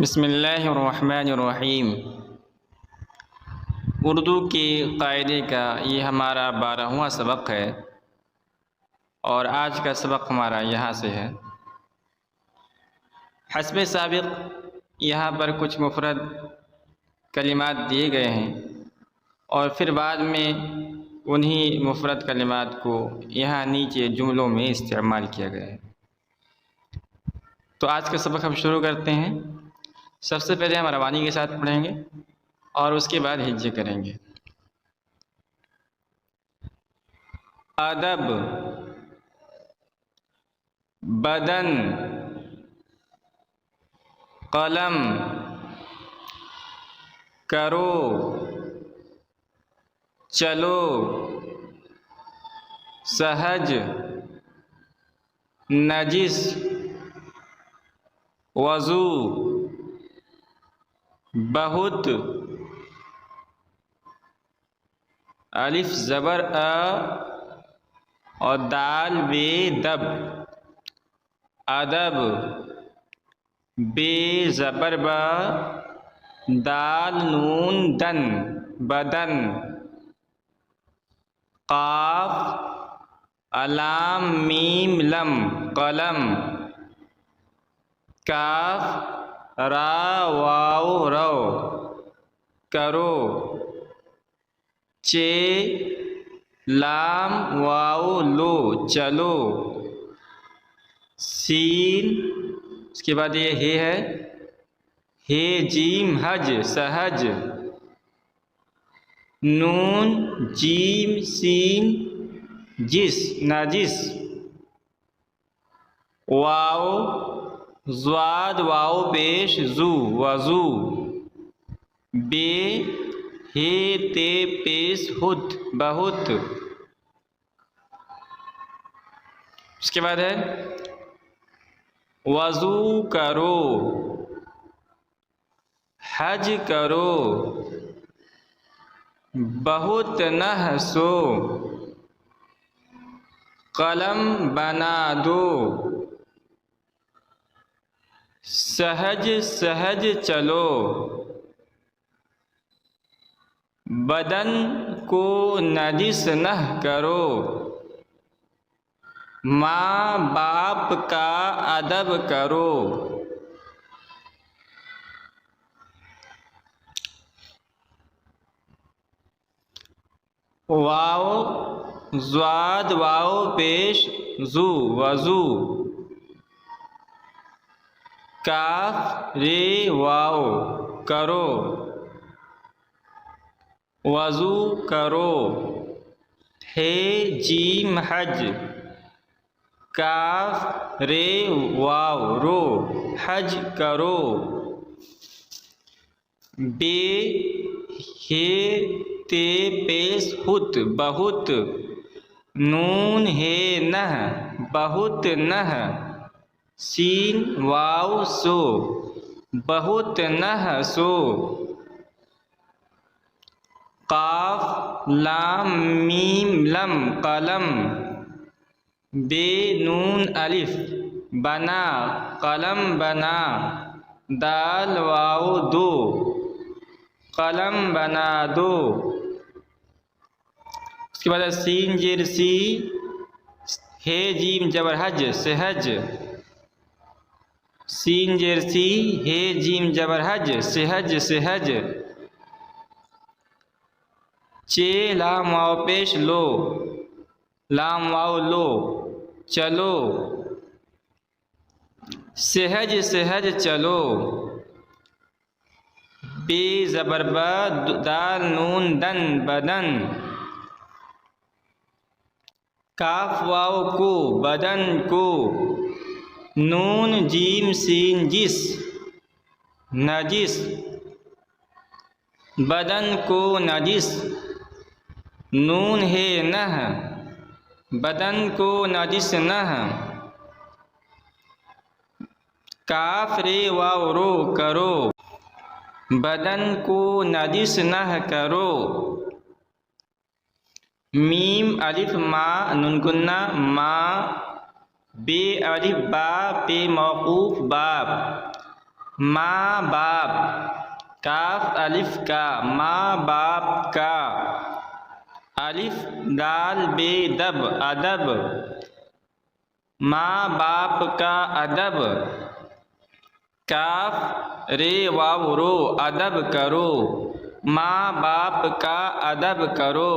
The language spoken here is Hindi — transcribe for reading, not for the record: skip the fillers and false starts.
बिस्मिल्लाहिर्रहमानिर्रहीम। उर्दू के कायदे का ये हमारा 12वां सबक है और आज का सबक हमारा यहाँ से है। हस्बे साबिक़ यहाँ पर कुछ मुफ़रद कलिमात दिए गए हैं और फिर बाद में उन्हीं मुफ़रद कलिमात को यहाँ नीचे जुमलों में इस्तेमाल किया गया है। तो आज का सबक हम शुरू करते हैं। सबसे पहले हम रवानी के साथ पढ़ेंगे और उसके बाद हिज्जे करेंगे। अदब, बदन, कलम, करो, चलो, सहज, नजिस, वज़ू, बहुत, अलिफ ज़बर अ और दाल बे दब, अदब, बे ज़बर ब, दाल नून दन, बदन, काफ अलाम मीम लम, कलम, काफ रा वाव रो, करो, चे लाम वाव लो, चलो, सीन, उसके बाद ये है, हे जीम हज, सहज, नून जीम सीन जिस, नजिस, वाव ज़्वाद वाव पेश जू, वज़ू, बे हे ते पेश हुत, बहुत। उसके बाद है वज़ू करो, हज करो, बहुत नहसो, कलम बना दो, सहज सहज चलो, बदन को नजिस नह करो, माँ बाप का अदब करो। वाव ज़्वाद वाव पेश जू, वज़ू, काफ रे वाव, करो, वज़ू करो, हे जीम हज, काफ रे वाव रो, हज करो, बे हे ते पेश हुत, बहुत, नून हे नह, बहुत नह, सीन वाव सो, बहुत नह सो, काफ लाम मीम लम, कलम, बे नून अलिफ, बना, कलम बना, दाल वाव दो, कलम बना दो। उसके बाद सीन जेर सी, हे जीम जबर हज, सहज, सीन जेर सी, हे जीम जबर हज, सहज सहज, चे लाम वाव पेश लो, लाम वाव लो, चलो, सहज सहज चलो, बे ज़बर ब, दाल नून दन, बदन, काफ वाव को, बदन को, नून जीम सीन जिस, नजिस, बदन को नजिस, नून है नह, बदन को नजिस नह, काफ रे वाव रो, करो, बदन को नजिस नह करो, मीम अलिफ मा नून गुन्ना मा, बे अलिफ बा पे मौकूफ बाप, माँ बाप, काफ अलिफ का माँ बाप का, अलिफ दाल बे दब अदब, माँ बाप का अदब, काफ रे वाव रो अदब करो, माँ बाप का अदब करो।